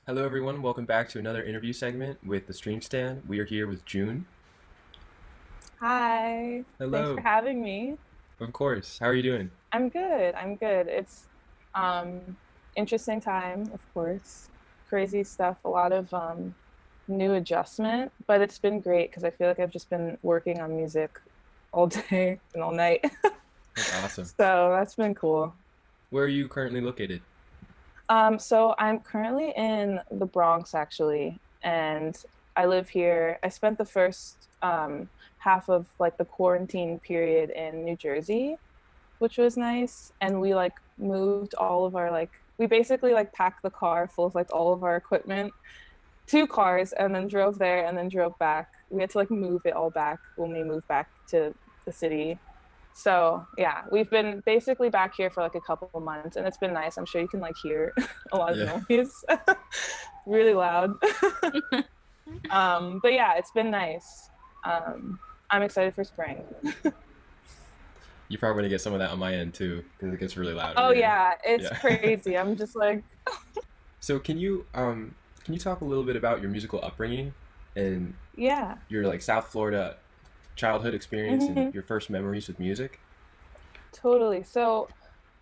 Hello, everyone. Welcome back to another interview segment with the Stream Stand. We are here with June. Hi, thanks for Hello. having me. Of course. How are you doing? I'm good. I'm good. It's um interesting time, of course. Crazy stuff, a lot of new adjustment, but it's been great because I feel like I've just been working on music all day and all night. That's awesome. So that's been cool. Where are you currently located? So I'm currently in the Bronx actually, and I live here. I spent the first half of like the quarantine period in New Jersey, which was nice. And we like moved all of our like we basically like packed the car full of like all of our equipment, two cars, and then drove there and then drove back. We had to like move it all back when we moved back to the city. So yeah, we've been basically back here for like a couple of months and it's been nice. I'm sure you can like hear a lot of Yeah. noise. Really loud. But yeah, it's been nice. I'm excited for spring. You're probably going to get some of that on my end too, because it gets really loud over Oh here. yeah, it's Yeah. crazy. I'm just like, So can you talk a little bit about your musical upbringing and yeah. your like South Florida childhood experience and Hmm. your first memories with music? Totally. So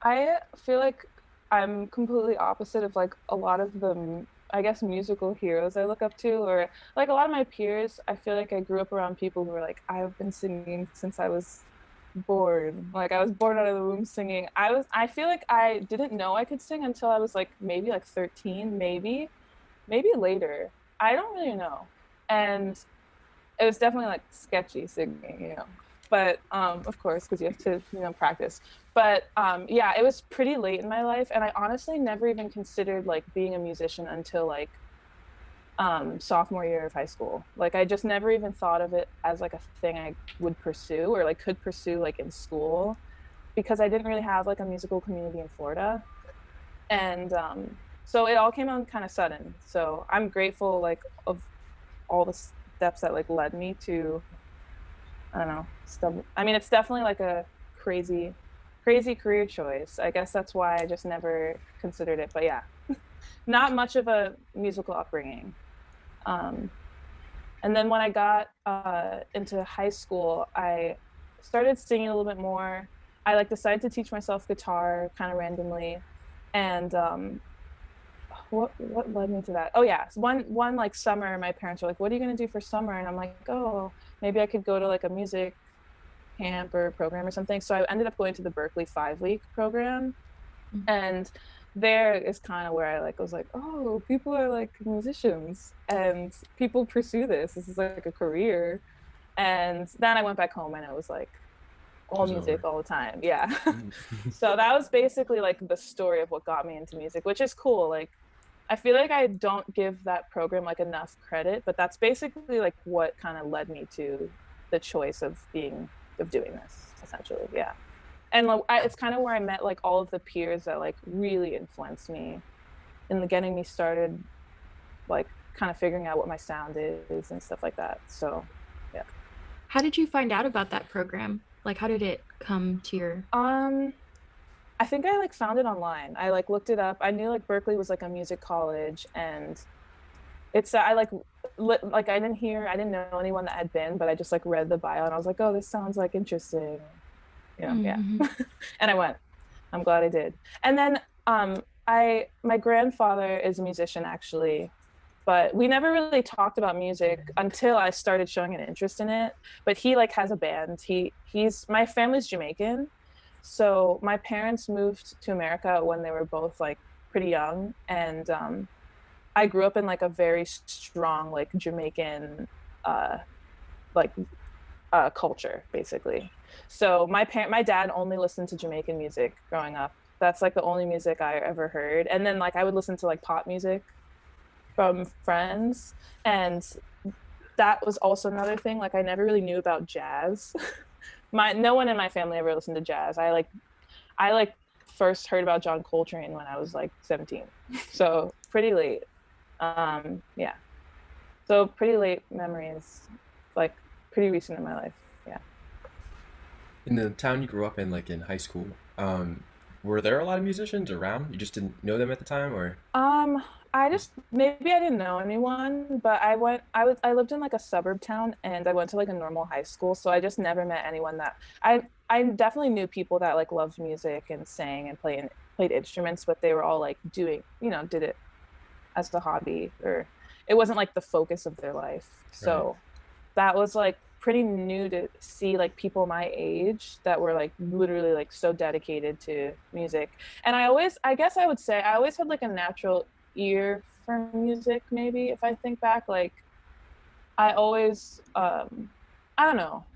I feel like I'm completely opposite of like a lot of the, I guess, musical heroes I look up to, or like a lot of my peers. I feel like I grew up around people who were like, I've been singing since I was born. Like I was born out of the womb singing. I feel like I didn't know I could sing until I was like maybe like 13, maybe later. I don't really know. And it was definitely like sketchy singing. But of course, because you have to, practice. But yeah, it was pretty late in my life, and I honestly never even considered like being a musician until like sophomore year of high school. Like I just never even thought of it as like a thing I would pursue or like could pursue like in school because I didn't really have like a musical community in Florida. And so it all came on kind of sudden. So I'm grateful like of all the steps that like led me to I don't know stuff. I mean, it's definitely like a crazy, crazy career choice. I guess that's why I just never considered it. But yeah, not much of a musical upbringing. Um, and then when I got into high school, I started singing a little bit more. I like decided to teach myself guitar kind of randomly, and what led me to that? Oh yeah, so one like summer, my parents were like, "What are you gonna do for summer?" And I'm like, "Oh, maybe I could go to like a music camp or program or something." So I ended up going to the Berkeley 5 week program, and there is kind of where I like was like, "Oh, people are like musicians, and people pursue this. This is like a career." And then I went back home, and it was like It all was music over. all the time. Yeah. Mm. So that was basically like the story of what got me into music, which is cool. Like I feel like I don't give that program like enough credit, but that's basically like what kind of led me to the choice of doing this essentially. Yeah. And like, it's kind of where I met like all of the peers that like really influenced me in the getting me started, like kind of figuring out what my sound is and stuff like that. So, yeah. How did you find out about that program? Like, how did it come to your? Um, I think I like found it online. I like looked it up. I knew like Berkeley was like a music college, and it's I like like I didn't know anyone that had been, but I just like read the bio and I was like, oh, this sounds like interesting. Yeah. Mm-hmm. And I went. I'm glad I did. And then I my grandfather is a musician actually, but we never really talked about music until I started showing an interest in it. But he like has a band. He's my family's Jamaican. So my parents moved to America when they were both like pretty young, and I grew up in like a very strong like Jamaican uh like culture basically. So my dad only listened to Jamaican music growing up. That's like the only music I ever heard. And then like I would listen to like pop music from friends, and that was also another thing. Like I never really knew about jazz. My No one in my family ever listened to jazz. I like first heard about John Coltrane when I was like 17. So pretty late. Yeah. So pretty late memories. Like pretty recent in my life. Yeah. In the town you grew up in, like in high school, were there a lot of musicians around? You just didn't know them at the time, or Um, I just just maybe I didn't know anyone, but I lived in like a suburb town and I went to like a normal high school, so I just never met anyone that I definitely knew people that like loved music and sang and played instruments, but they were all like doing, did it as a hobby or it wasn't like the focus of their life. right? So that was like pretty new to see like people my age that were like literally like so dedicated to music. And I guess I would say I always had like a natural ear for music. Maybe if I think back, like I always I don't know,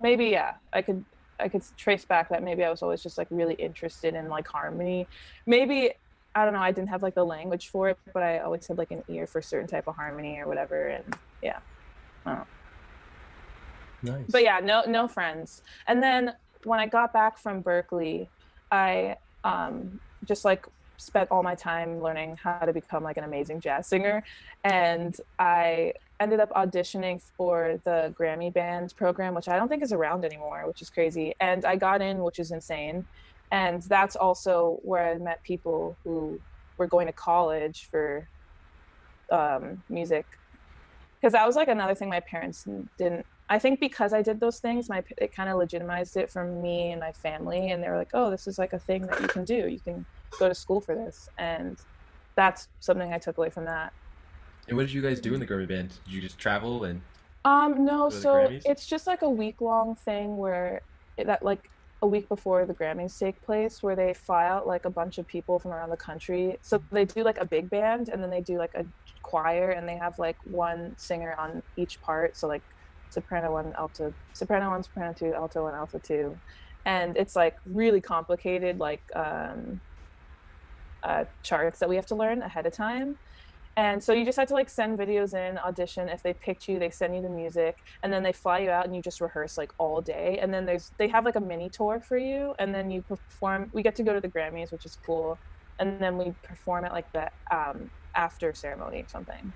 maybe yeah, I could trace back that maybe I was always just like really interested in like harmony. Maybe I don't know, I didn't have like the language for it, but I always had like an ear for certain type of harmony or whatever. And yeah, I don't know. But Nice. yeah, no friends. And then when I got back from Berkeley, I just like spent all my time learning how to become like an amazing jazz singer. And I ended up auditioning for the Grammy band program, which I don't think is around anymore, which is crazy. And I got in, which is insane. And that's also where I met people who were going to college for music, because that was like another thing my parents didn't. I think because I did those things, it kind of legitimized it for me and my family, and they were like, "Oh, this is like a thing that you can do. You can go to school for this," and that's something I took away from that. And what did you guys do in the Grammy band? Did you just travel and No, go to the so Grammys? it's just like a week long thing where that like a week before the Grammys take place, where they fly out like a bunch of people from around the country. So they do like a big band and then they do like a choir and they have like one singer on each part. So like soprano one, alto, soprano one, soprano two, alto one, alto two. And it's like really complicated, like charts that we have to learn ahead of time. And so you just had to like send videos in, audition. If they picked you, they send you the music, and then they fly you out and you just rehearse like all day. And then they have like a mini tour for you, and then you perform. We get to go to the Grammys, which is cool. And then we perform at like the after ceremony or something.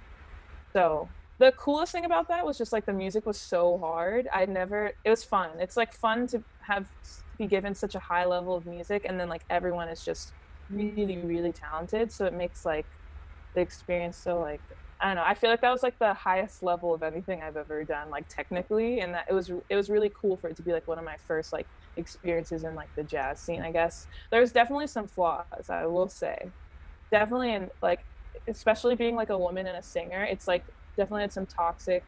So the coolest thing about that was just like the music was so hard. It was fun. It's like fun to be given such a high level of music, and then like everyone is just really, really talented. So it makes like the experience so like I don't know. I feel like that was like the highest level of anything I've ever done, like technically, and that it was really cool for it to be like one of my first like experiences in like the jazz scene. I guess there's definitely some flaws, I will say. Definitely, and like especially being like a woman and a singer, it's like definitely had some toxic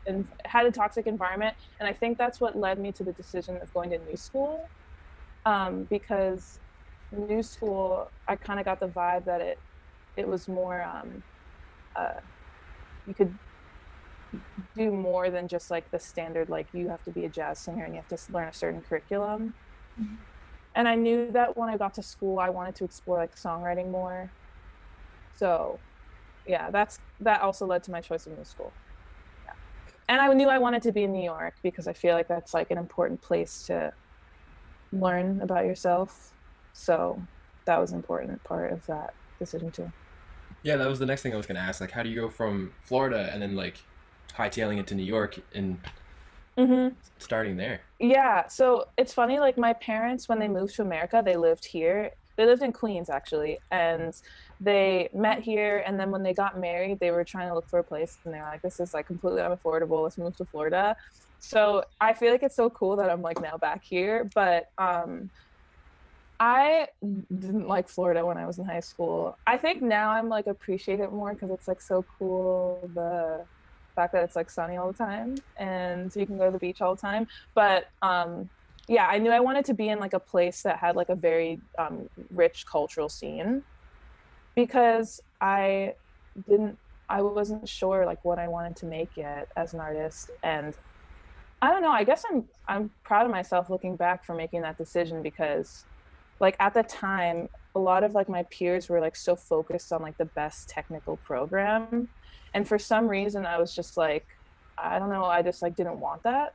and had a toxic environment, and I think that's what led me to the decision of going to new school. Because new school, I kind of got the vibe that it was more uh you could do more than just like the standard like you have to be a jazz singer and you have to learn a certain curriculum. Mhm. And I knew that when I got to school I wanted to explore like songwriting more. So yeah, that also led to my choice of new school. Yeah. And I knew I wanted to be in New York because I feel like that's like an important place to learn about yourself. So that was an important part of that decision too. Yeah, that was the next thing I was gonna ask. Like, how do you go from Florida and then like hightailing it to New York and Hmm. starting there? Yeah, so it's funny, like my parents, when they moved to America, they lived here. They lived in Queens actually, and they met here. And then when they got married, they were trying to look for a place, and they're like, "This is like completely unaffordable. Let's move to Florida." So I feel like it's so cool that I'm like now back here. But I didn't like Florida when I was in high school. I think now I'm like appreciate it more because it's like so cool, the fact that it's like sunny all the time and you can go to the beach all the time. But yeah, I knew I wanted to be in like a place that had like a very rich cultural scene because didn't I wasn't sure like what I wanted to make yet as an artist. And I don't know, I guess I'm proud of myself looking back for making that decision because like at the time a lot of like my peers were like so focused on like the best technical program, and for some reason I was just like I don't know, I just like didn't want that.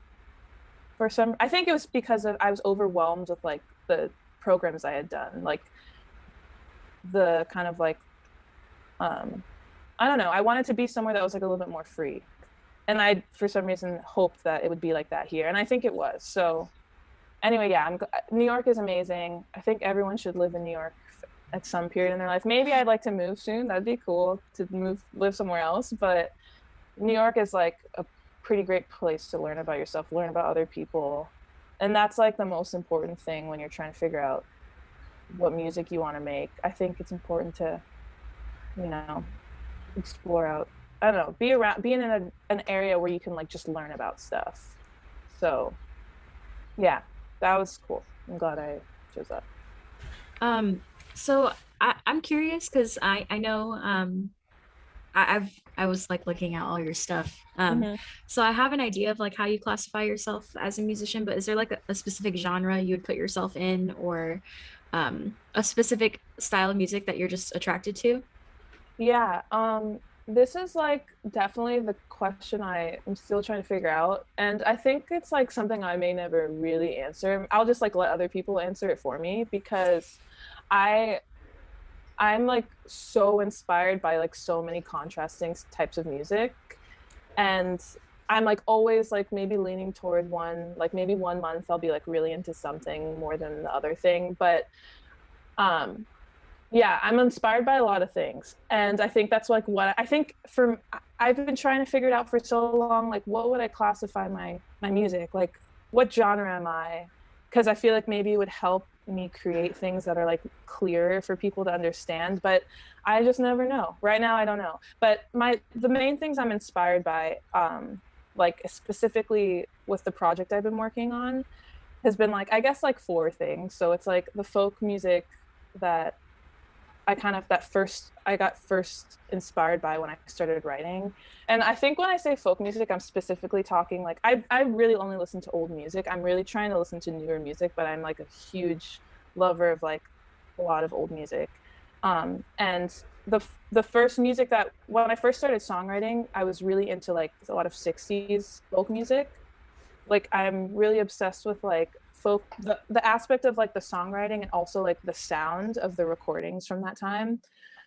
For some, I think it was because I was overwhelmed with like the programs I had done, like the kind of like um I don't know, I wanted to be somewhere that was like a little bit more free. And I, for some reason, hoped that it would be like that here, and I think it was. So anyway, yeah, New York is amazing. I think everyone should live in New York at some period in their life. Maybe I'd like to move soon. That'd be cool to move, live somewhere else. But New York is like a pretty great place to learn about yourself, learn about other people. And that's like the most important thing when you're trying to figure out what music you want to make. I think it's important to, you know, explore out, I don't know, be around, being in an area where you can like just learn about stuff. So yeah, that was cool. I'm glad I chose that. Um, so I'm curious because I know I was like looking at all your stuff. Hmm. So I have an idea of like how you classify yourself as a musician, but is there like a specific genre you would put yourself in, or a specific style of music that you're just attracted to? Yeah, this is like definitely the question I am still trying to figure out. And I think it's like something I may never really answer. I'll just like let other people answer it for me because I I'm like so inspired by like so many contrasting types of music. And I'm like always like maybe leaning toward one, like maybe one month I'll be like really into something more than the other thing. But um yeah, I'm inspired by a lot of things. And I think that's like what I think for I've been trying to figure it out for so long, like what would I classify my music? Like what genre am I? Because I feel like maybe it would help me create things that are like clearer for people to understand, but I just never know. Right now I don't know. But the main things I'm inspired by, like specifically with the project I've been working on, has been like I guess like four things. So it's like the folk music that I kind of that first I got first inspired by when I started writing. And I think when I say folk music, I'm specifically talking like I really only listen to old music. I'm really trying to listen to newer music, but I'm like a huge lover of like a lot of old music. And the first music that when I first started songwriting, I was really into like a lot of 60s folk music. Like I'm really obsessed with like folk the aspect of like the songwriting and also like the sound of the recordings from that time.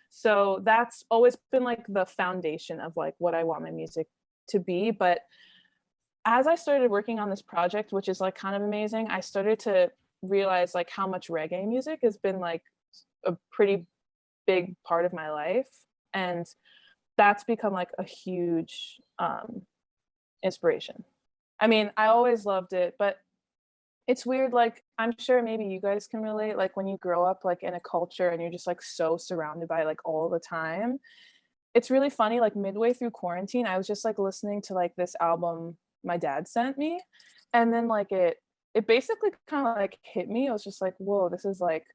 So that's always been like the foundation of like what I want my music to be. But as I started working on this project, which is like kind of amazing, I started to realize like how much reggae music has been like a pretty big part of my life. And that's become like a huge inspiration. I mean, I always loved it, but it's weird, like, I'm sure maybe you guys can relate, like, when you grow up, like, in a culture and you're just, like, so surrounded by, like, all the time. It's really funny, like, midway through quarantine, I was just, like, listening to, like, this album my dad sent me, and then, like, it basically kinda, like, hit me. I was just like, "Whoa, this is, like,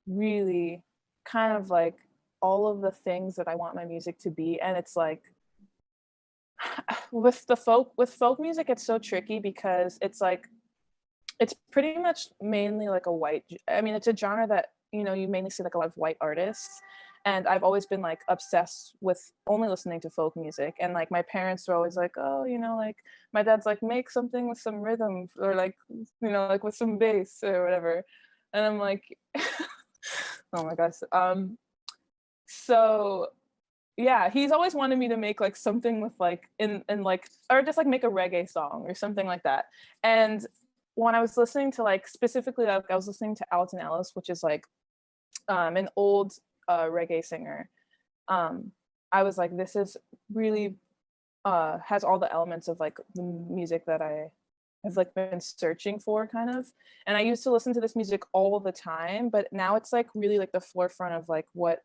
really kind of, like, all of the things that I want my music to be," and it's like with folk music, it's so tricky because it's, like, it's pretty much mainly like a I mean, it's a genre that, you know, you mainly see like a lot of white artists. And I've always been like obsessed with only listening to folk music. And like my parents were always like, oh, you know, like my dad's like, make something with some rhythm or like, you know, like with some bass or whatever. And I'm like, oh my gosh. So yeah, he's always wanted me to make like something with like in like or just like make a reggae song or something like that. And when I was listening to like specifically like I was listening to Alton Ellis, which is like an old reggae singer. Um, I was like, this is really has all the elements of like the music that I have like been searching for kind of. And I used to listen to this music all the time, but now it's like really like the forefront of like what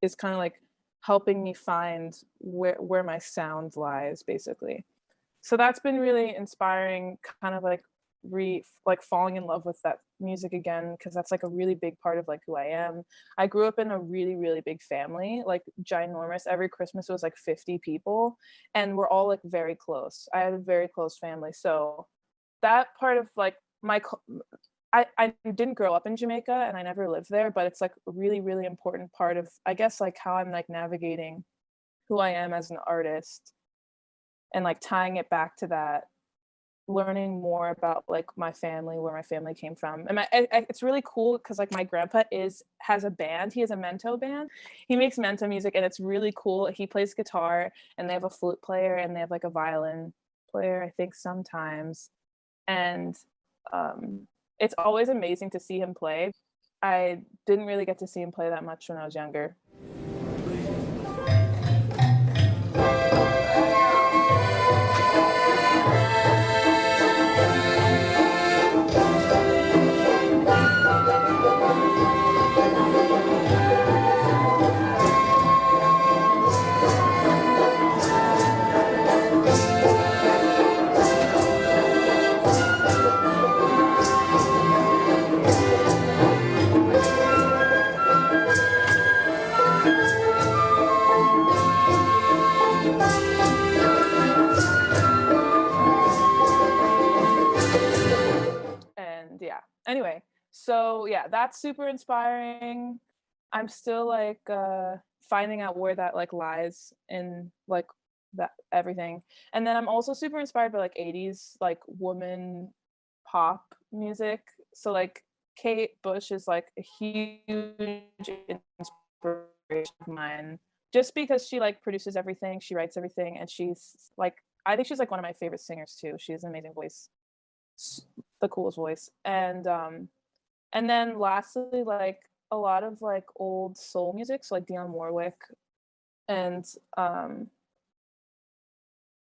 is kind of like helping me find where my sound lies basically. So that's been really inspiring, kind of like like falling in love with that music again because that's like a really big part of like who I am. I grew up in a really big family, like ginormous. Every Christmas was like 50 people and we're all like very close. I had a very close family. So that part of like I didn't grow up in Jamaica and I never lived there, but it's like a really important part of I guess like how I'm like navigating who I am as an artist and like tying it back to that learning more about like my family, where my family came from. And it's really cool because like my grandpa has a band. He has a mento band. He makes mento music, and it's really cool. He plays guitar, and they have a flute player, and they have like a violin player, I think sometimes. And it's always amazing to see him play. I didn't really get to see him play that much when I was younger. And yeah, anyway, so yeah, that's super inspiring. I'm still like finding out where that like lies in like that everything. And then I'm also super inspired by like 80s like woman pop music. So like Kate Bush is like a huge inspiration of mine, just because she like produces everything, she writes everything, and she's like, I think she's like one of my favorite singers too. She has an amazing voice, the coolest voice. And then lastly, like a lot of like old soul music, so like Dionne Warwick, and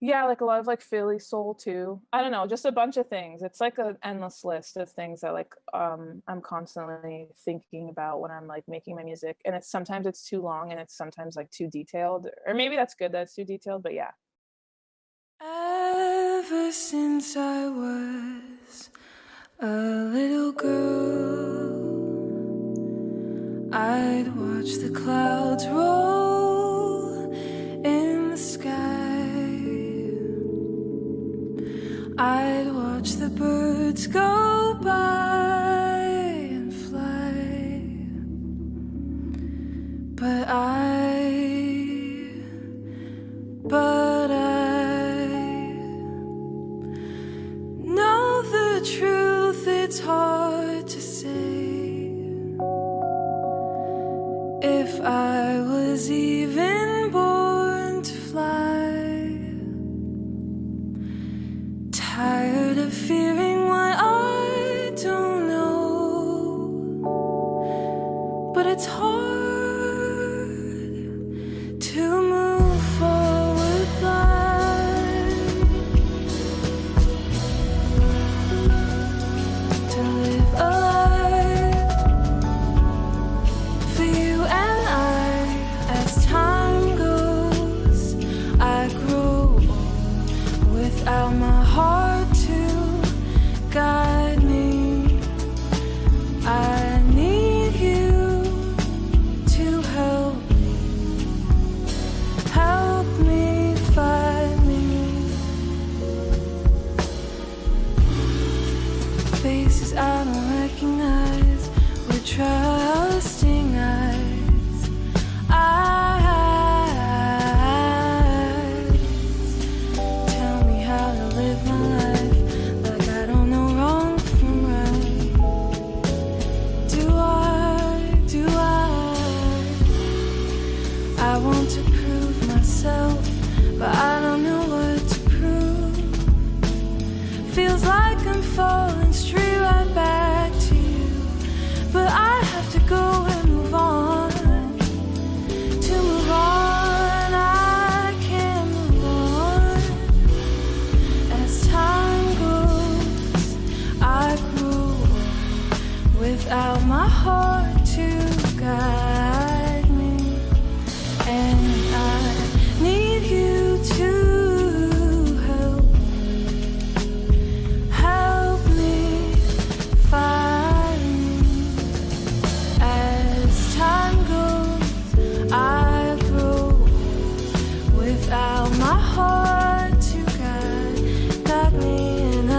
yeah, like a lot of like Philly soul too. I don't know, just a bunch of things. It's like an endless list of things that like I'm constantly thinking about when I'm like making my music. And it's sometimes it's too long, and it's sometimes like too detailed. Or maybe that's good that it's too detailed, but yeah. Ever since I was a little girl, I'd watch the clouds roll in the sky. I'd watch the birds go by and fly, but I know the truth, it's hard to say if I was even born to fly. Tired of fearing what I don't know, but it's hard to move forward blind, to live a life for you and I. As time goes, I grow old without my heart to guide me. I need you to help me find me. Faces I don't recognize with trusting eyes. Tell me how to live my life like I don't know wrong from right. Do I want to prove myself, but I don't know what to prove. Feels like I'm falling straight right back to you, but I have to go and move on. To move on, I can't move on. As time goes, I grow without my heart to guide me, and I need you to help me find me. As time goes, I grow without my heart to guide me, and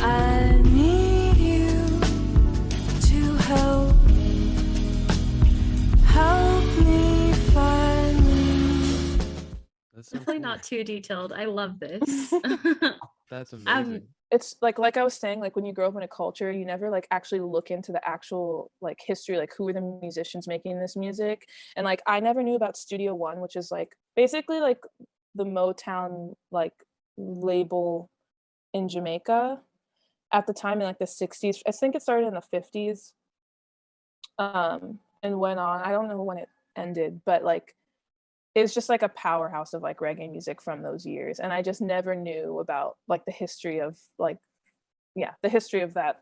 I need you to help me find me. That's so Definitely cool. not too detailed. I love this. That's Um, amazing. It's like I was saying, like when you grow up in a culture, you never like actually look into the actual like history, like who are the musicians making this music. And like I never knew about Studio One, which is like basically like the Motown like label in Jamaica at the time in like the 60s. I think it started in the 50s, and went on. I don't know when it ended, but like it's just like a powerhouse of like reggae music from those years. And I just never knew about like the history of like, yeah, the history of that,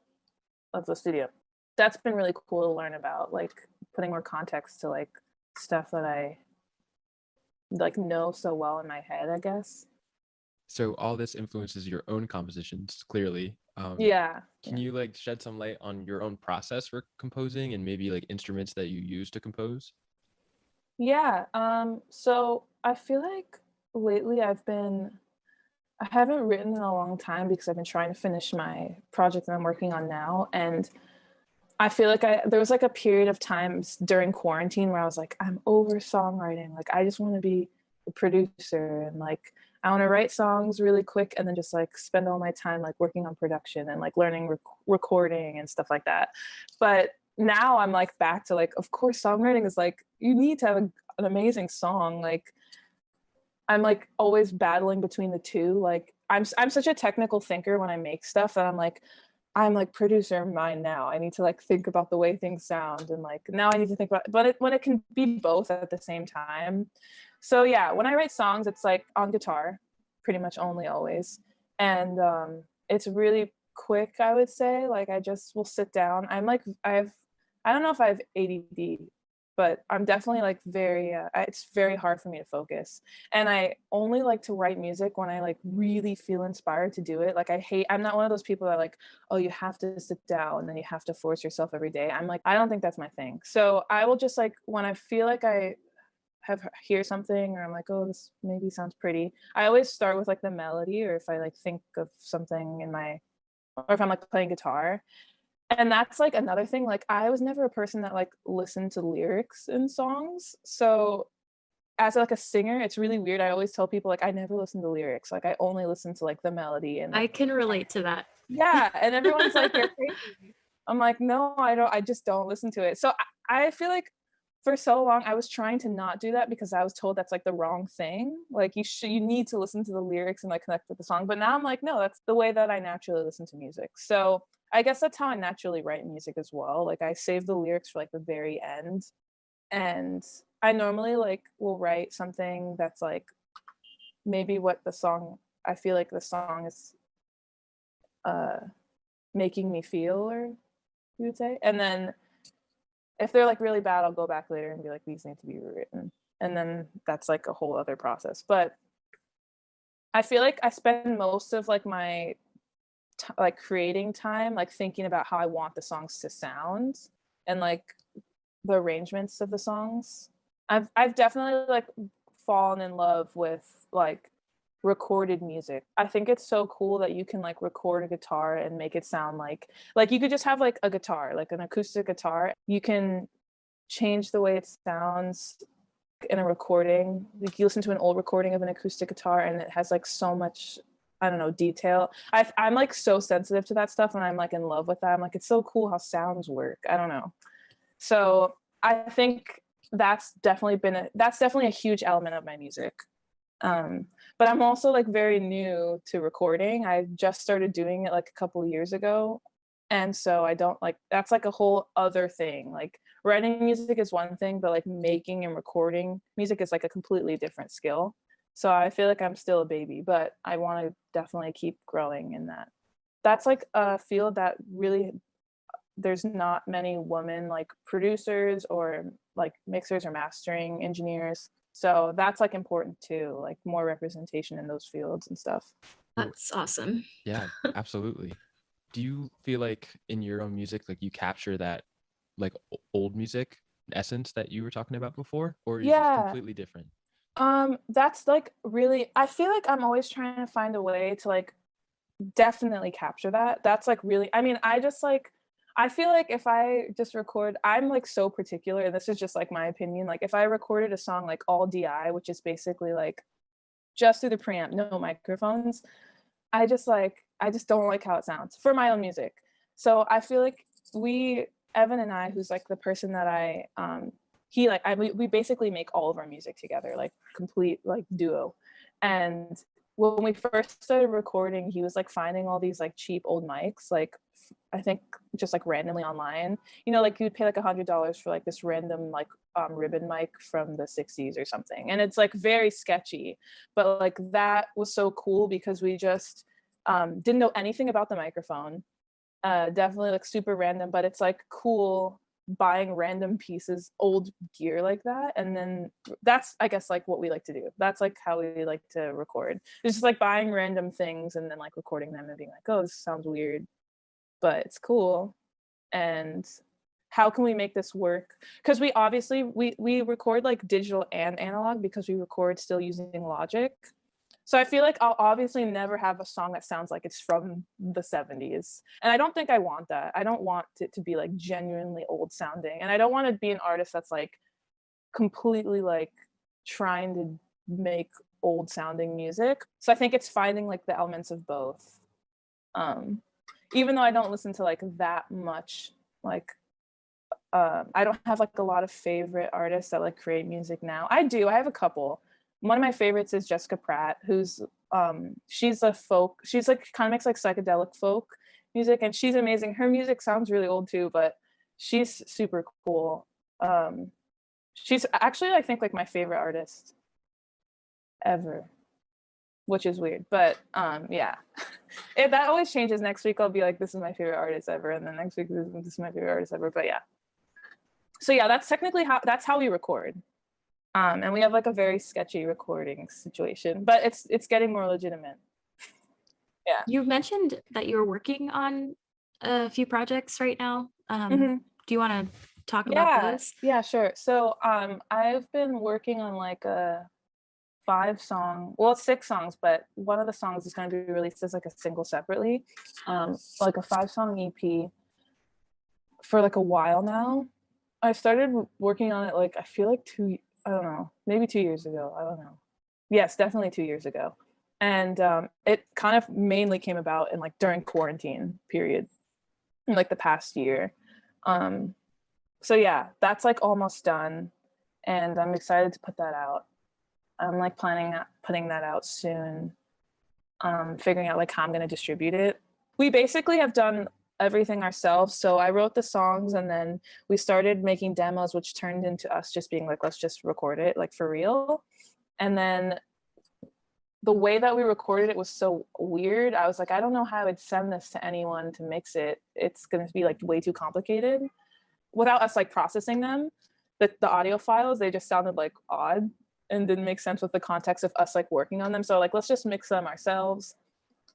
of the studio. That's been really cool to learn about, like putting more context to like stuff that I like know so well in my head, I guess. So all this influences your own compositions, clearly. Yeah. Can Yeah. you like shed some light on your own process for composing and maybe like instruments that you use to compose? Yeah. So I feel like lately I haven't written in a long time because I've been trying to finish my project that I'm working on now. And I feel like there was like a period of times during quarantine where I was like, I'm over songwriting. Like I just want to be a producer and like I want to write songs really quick and then just like spend all my time like working on production and like learning recording and stuff like that. But now I'm like back to like, of course, songwriting is like you need to have an amazing song. Like I'm like always battling between the two. Like I'm such a technical thinker when I make stuff that I'm like producer of mine now. I need to like think about the way things sound and like now I need to think about but when it can be both at the same time. So yeah, when I write songs, it's like on guitar, pretty much only always. And it's really quick, I would say. Like I just will sit down. I don't know if I have ADD, but I'm definitely like very it's very hard for me to focus. And I only like to write music when I like really feel inspired to do it. Like I'm not one of those people that like, oh, you have to sit down and then you have to force yourself every day. I'm like, I don't think that's my thing. So I will just like when I feel like I have hear something or I'm like, oh, this maybe sounds pretty. I always start with like the melody, or if I like think of something in my, or if I'm like playing guitar. And that's like another thing. Like I was never a person that like listened to lyrics in songs. So as like a singer, it's really weird. I always tell people like I never listen to lyrics. Like I only listen to like the melody and I like can relate to that. yeah. And everyone's like, you're crazy. I'm like, no, I don't. I just don't listen to it. So I feel like for so long I was trying to not do that because I was told that's like the wrong thing. Like you need to listen to the lyrics and like connect with the song. But now I'm like, no, that's the way that I naturally listen to music. So I guess that's how I naturally write music as well. Like I save the lyrics for like the very end. And I normally like will write something that's like maybe what the song I feel like the song is uh making me feel, or you would say. And then if they're like really bad, I'll go back later and be like, these need to be rewritten. And then that's like a whole other process. But I feel like I spend most of like my like creating time like thinking about how I want the songs to sound and like the arrangements of the songs. I've definitely like fallen in love with like recorded music. I think it's so cool that you can like record a guitar and make it sound like you could just have like a guitar, like an acoustic guitar. You can change the way it sounds in a recording. Like you listen to an old recording of an acoustic guitar and it has like so much, I don't know, detail. I'm like so sensitive to that stuff and I'm like in love with that. I'm like, it's so cool how sounds work. I don't know. So I think that's definitely a huge element of my music. But I'm also like very new to recording. I just started doing it like a couple of years ago. And so I don't like that's like a whole other thing. Like writing music is one thing, but like making and recording music is like a completely different skill. So I feel like I'm still a baby, but I want to definitely keep growing in that. That's like a field that really there's not many women like producers or like mixers or mastering engineers. So that's like important too, like more representation in those fields and stuff. That's awesome. Yeah, absolutely. Do you feel like in your own music, like you capture that like old music essence that you were talking about before, or is it Yeah. completely different? That's like really, I feel like I'm always trying to find a way to like definitely capture that. That's like really, I mean, I feel like if I just record, I'm like so particular, and this is just like my opinion. Like if I recorded a song like all DI, which is basically like just through the preamp, no microphones, I just don't like how it sounds for my own music. So I feel like Evan and I, who's like the person that we basically make all of our music together, like complete like duo. And when we first started recording, he was like finding all these like cheap old mics, like I think just like randomly online, like you'd pay like $100 for like this random like ribbon mic from the 60s or something. And it's like very sketchy, but like that was so cool because we just didn't know anything about the microphone. Definitely like super random, but it's like cool buying random pieces, old gear like that. And then that's, I guess, like what we like to do. That's like how we like to record. It's just like buying random things and then like recording them and being like, oh, this sounds weird, but it's cool. And how can we make this work? Because we obviously we record like digital and analog because we record still using Logic. So I feel like I'll obviously never have a song that sounds like it's from the 70s. And I don't think I want that. I don't want it to be like genuinely old sounding. And I don't want to be an artist that's like completely like trying to make old sounding music. So I think it's finding like the elements of both. Even though I don't listen to like that much, like I don't have like a lot of favorite artists that like create music now. I have a couple. One of my favorites is Jessica Pratt, who's she's like kind of makes like psychedelic folk music, and she's amazing. Her music sounds really old too, but she's super cool. She's actually, I think, like my favorite artist ever, which is weird, but yeah. That always changes. Next week I'll be like, this is my favorite artist ever, and then next week this is my favorite artist ever. But yeah, so yeah, that's technically how we record. And we have like a very sketchy recording situation, but it's getting more legitimate. Yeah. You mentioned that you're working on a few projects right now. Do you want to talk about those? Yeah, sure. So I've been working on like a 6 songs, but one of the songs is going to be released as like a single separately, like a 5-song EP for like a while now. I started working on it like I feel like I don't know, maybe 2 years ago. I don't know. Yes, definitely 2 years ago. And it kind of mainly came about in like during quarantine period, in like the past year. So yeah, that's like almost done, and I'm excited to put that out. I'm like planning on putting that out soon, figuring out like how I'm going to distribute it. We basically have done everything ourselves. So I wrote the songs, and then we started making demos, which turned into us just being like, let's just record it like for real. And then the way that we recorded it was so weird. I was like, I don't know how I would send this to anyone to mix it. It's going to be like way too complicated without us like processing them. The audio files, they just sounded like odd and didn't make sense with the context of us like working on them. So like, let's just mix them ourselves.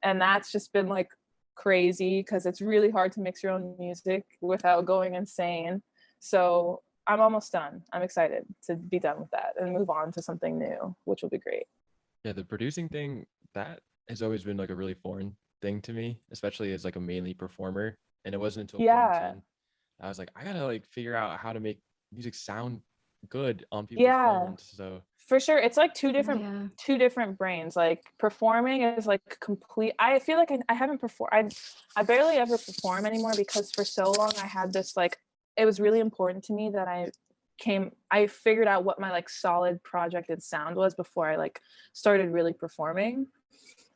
And that's just been like crazy because it's really hard to mix your own music without going insane. So I'm almost done. I'm excited to be done with that and move on to something new, which will be great. Yeah, the producing thing, that has always been like a really foreign thing to me, especially as like a mainly performer. And it wasn't until quarantine I was like, I gotta like figure out how to make music sound good on people's phones. So for sure, it's like two different brains. Like performing is like complete. I feel like I haven't performed. I barely ever perform anymore because for so long I had this like, it was really important to me that I figured out what my like solid projected sound was before I like started really performing.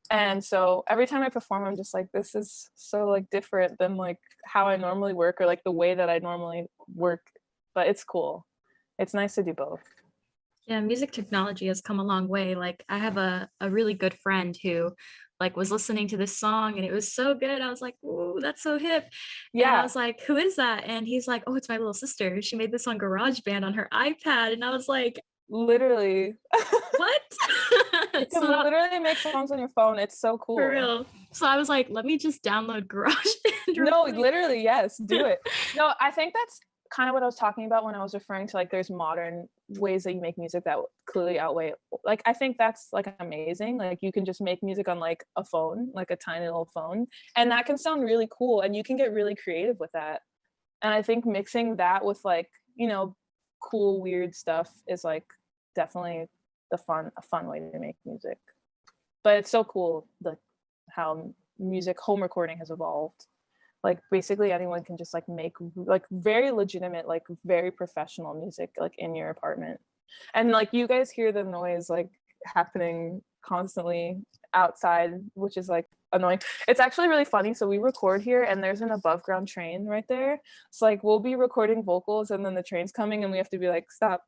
And so every time I perform, I'm just like, this is so like different than like how I normally work or like the way that I normally work. But it's cool. It's nice to do both. Yeah, music technology has come a long way. Like I have a really good friend who like was listening to this song and it was so good. I was like, "Ooh, that's so hip." Yeah. And I was like, "Who is that?" And he's like, "Oh, it's my little sister. She made this on GarageBand on her iPad." And I was like, literally. What? You can literally make songs on your phone. It's so cool. For real. So I was like, let me just download GarageBand. No, literally, yes, do it. No, I think that's kind of what I was talking about when I was referring to like there's modern ways that you make music that clearly outweigh, like I think that's like amazing. Like you can just make music on like a phone, like a tiny little phone, and that can sound really cool and you can get really creative with that. And I think mixing that with like, you know, cool weird stuff is like definitely a fun way to make music. But it's so cool, the how music home recording has evolved. Like basically anyone can just like make like very legitimate, like very professional music like in your apartment. And like you guys hear the noise like happening constantly outside, which is like annoying. It's actually really funny. So we record here and there's an above ground train right there. So like we'll be recording vocals and then the train's coming and we have to be like, stop.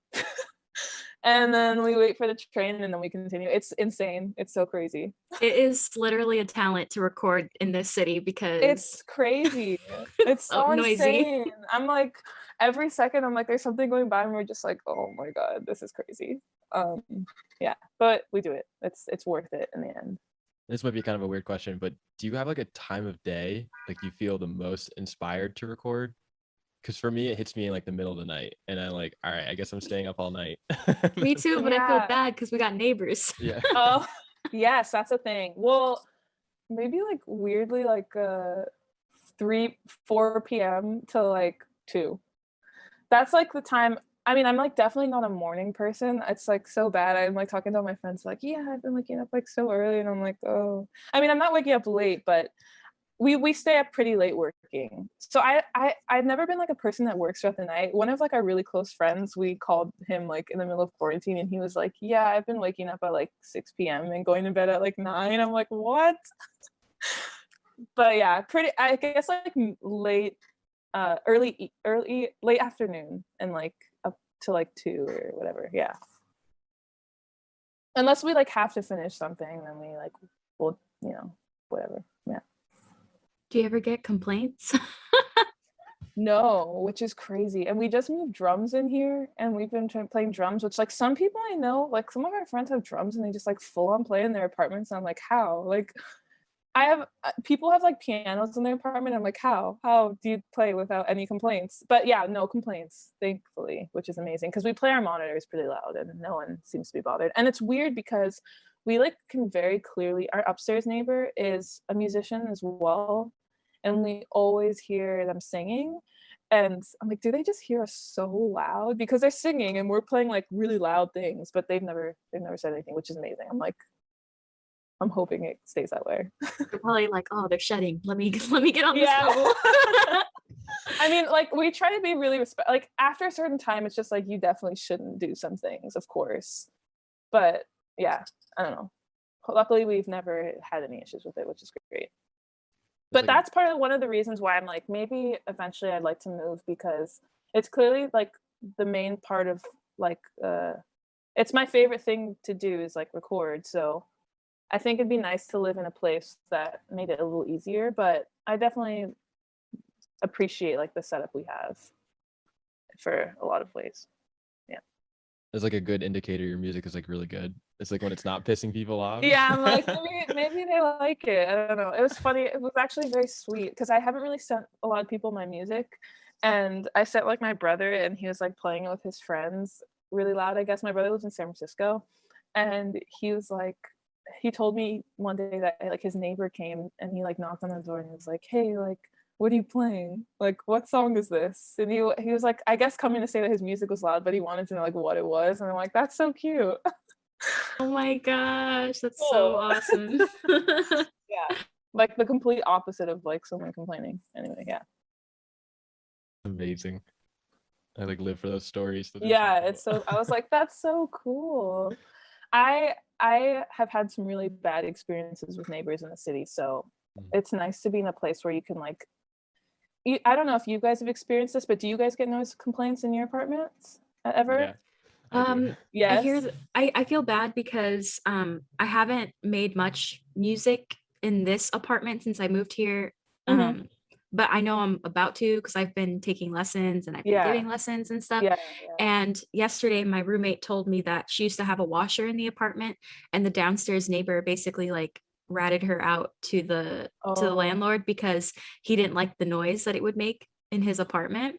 And then we wait for the train and then we continue. It's insane. It's so crazy. It is literally a talent to record in this city because it's crazy. It's so noisy. Insane. I'm like, every second I'm like, there's something going by and we're just like, oh my God, this is crazy. Yeah, but we do it. It's worth it in the end. This might be kind of a weird question, but do you have like a time of day like you feel the most inspired to record? Because for me, it hits me in like the middle of the night, and I'm like, all right, I guess I'm staying up all night. Me too, but I feel bad because we got neighbors. Yeah. Oh, yes, that's a thing. Well, maybe like weirdly like 4 p.m. to like 2. That's like the time. I mean, I'm like definitely not a morning person. It's like so bad. I'm like talking to my friends like, yeah, I've been waking up like so early, and I'm like, oh. I mean, I'm not waking up late, but we stay up pretty late working. So I've never been like a person that works throughout the night. One of like our really close friends, we called him like in the middle of quarantine and he was like, yeah, I've been waking up at like 6 p.m. and going to bed at like 9. I'm like, what? But yeah, I guess like late, late afternoon and like up to like 2 or whatever. Yeah. Unless we like have to finish something, then we like, well, you know, whatever. Yeah. Do you ever get complaints? No, which is crazy. And we just moved drums in here and we've been playing drums, which like some people I know, like some of our friends have drums and they just like full on play in their apartments. And I'm like, how? Like I have people have like pianos in their apartment. I'm like, how do you play without any complaints? But yeah, no complaints, thankfully, which is amazing because we play our monitors pretty loud and no one seems to be bothered. And it's weird because we like can very clearly, our upstairs neighbor is a musician as well. And we always hear them singing. And I'm like, do they just hear us so loud? Because they're singing and we're playing like really loud things, but they've never said anything, which is amazing. I'm like, I'm hoping it stays that way. They're probably like, oh, they're shedding. Let me get on this level. I mean, like we try to be really like after a certain time, it's just like you definitely shouldn't do some things, of course. But yeah, I don't know. Luckily, we've never had any issues with it, which is great. But that's part of one of the reasons why I'm like, maybe eventually I'd like to move because it's clearly like the main part of like, it's my favorite thing to do is like record. So I think it'd be nice to live in a place that made it a little easier, but I definitely appreciate like the setup we have for a lot of ways. Yeah. It's like a good indicator your music is like really good. It's like when it's not pissing people off. Yeah, I'm like, maybe they like it. I don't know. It was funny. It was actually very sweet because I haven't really sent a lot of people my music. And I sent like my brother and he was like playing it with his friends really loud. I guess my brother lives in San Francisco. And he was like, he told me one day that like his neighbor came and he like knocked on the door and he was like, hey, like, what are you playing? Like, what song is this? And he was like, I guess coming to say that his music was loud, but he wanted to know like what it was. And I'm like, that's so cute. Oh my gosh, that's so awesome. Yeah, like the complete opposite of like someone complaining. Anyway, yeah. Amazing. I like live for those stories. Yeah, it's so. I was like, that's so cool. I have had some really bad experiences with neighbors in the city, so it's nice to be in a place where you can like. I don't know if you guys have experienced this, but do you guys get noise complaints in your apartments ever? Yeah. Yes. I feel bad because I haven't made much music in this apartment since I moved here. Mm-hmm. But I know I'm about to because I've been taking lessons and I've been giving lessons and stuff. And yesterday my roommate told me that she used to have a washer in the apartment and the downstairs neighbor basically like ratted her out to the landlord because he didn't like the noise that it would make in his apartment.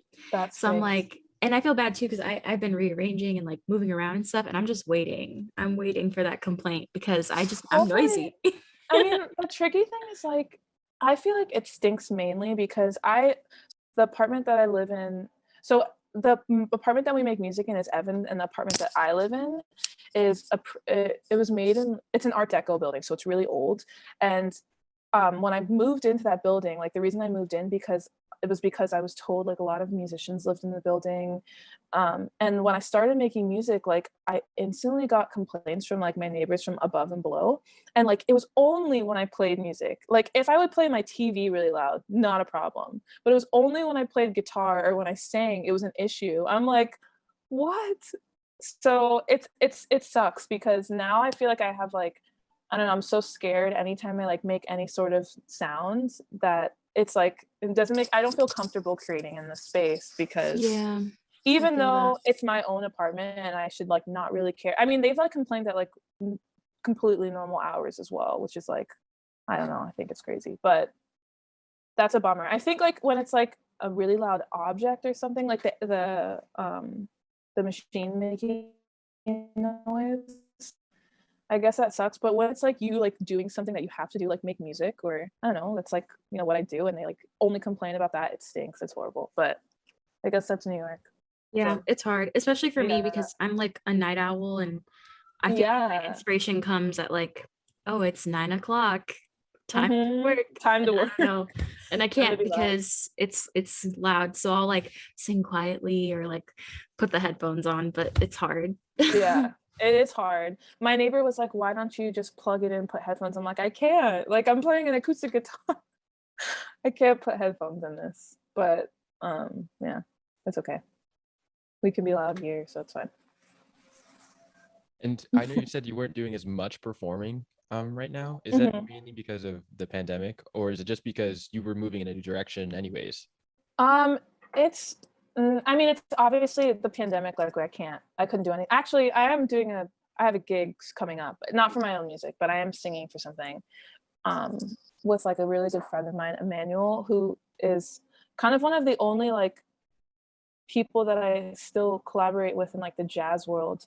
I'm like, and I feel bad too because I've been rearranging and like moving around and stuff and I'm just waiting. I'm waiting for that complaint because I'm noisy. I mean, the tricky thing is like, I feel like it stinks mainly because the apartment that I live in, so the apartment that we make music in is Evan, and the apartment that I live in is it was made in, it's an Art Deco building, so it's really old, and when I moved into that building, like the reason I moved in because I was told like a lot of musicians lived in the building. And when I started making music, like I instantly got complaints from like my neighbors from above and below. And like it was only when I played music. Like if I would play my TV really loud, not a problem. But it was only when I played guitar or when I sang, it was an issue. I'm like, what? So it sucks because now I feel like I have like, I don't know, I'm so scared anytime I like make any sort of sounds that it's like it doesn't make, I don't feel comfortable creating in the space because even though it's my own apartment and I should like not really care. I mean, they've like complained at like completely normal hours as well, which is like, I don't know, I think it's crazy, but that's a bummer. I think like when it's like a really loud object or something, like the machine making noise, I guess that sucks. But when it's like you like doing something that you have to do, like make music, or I don't know, that's like, you know, what I do, and they like only complain about that, it stinks, it's horrible. But I guess that's New York. Yeah, so, it's hard, especially for me because I'm like a night owl, and I feel like my inspiration comes at like, oh, it's 9 o'clock, time to work. Time to work. No, and I can't because it's loud. So I'll like sing quietly or like put the headphones on, but it's hard. Yeah. It is hard. My neighbor was like, why don't you just plug it in, put headphones? I'm like, I can't. Like, I'm playing an acoustic guitar. I can't put headphones in this. But yeah, it's okay. We can be loud here, so it's fine. And I know you said you weren't doing as much performing right now. Is that mainly because of the pandemic, or is it just because you were moving in a new direction anyways? It's obviously the pandemic, like I couldn't do anything. Actually, I have a gig coming up, not for my own music, but I am singing for something with like a really good friend of mine, Emmanuel, who is kind of one of the only like people that I still collaborate with in like the jazz world,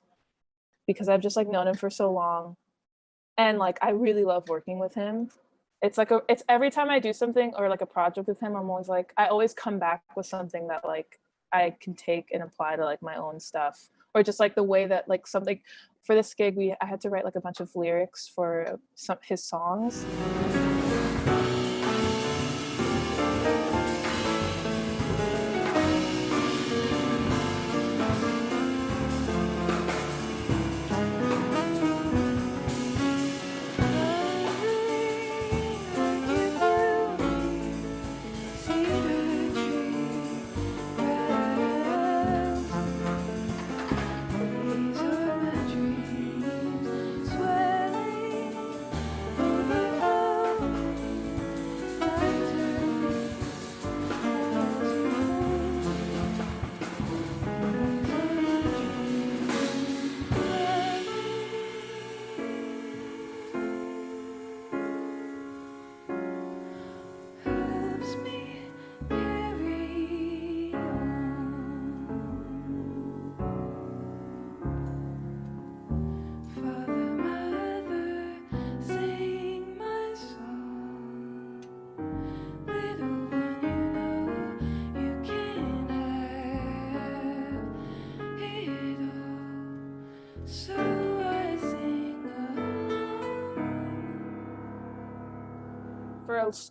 because I've just like known him for so long. And like I really love working with him. It's every time I do something or like a project with him, I'm always like, I always come back with something that like I can take and apply to like my own stuff, or just like the way that like something for this gig I had to write like a bunch of lyrics for his songs.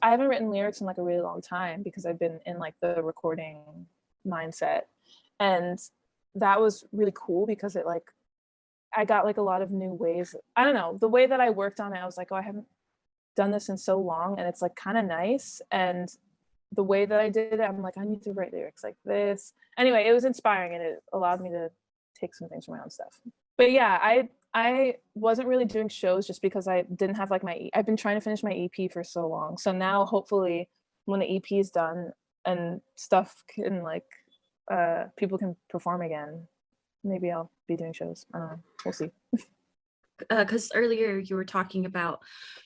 I haven't written lyrics in like a really long time because I've been in like the recording mindset, and that was really cool because it like I got like a lot of new ways. I don't know, the way that I worked on it, I was like, oh, I haven't done this in so long, and it's like kind of nice. And the way that I did it, I'm like, I need to write lyrics like this. Anyway, it was inspiring, and it allowed me to take some things from my own stuff. But yeah, I wasn't really doing shows just because I didn't have like I've been trying to finish my EP for so long. So now hopefully when the EP is done and stuff can like, people can perform again, maybe I'll be doing shows. I don't know, we'll see. Because earlier you were talking about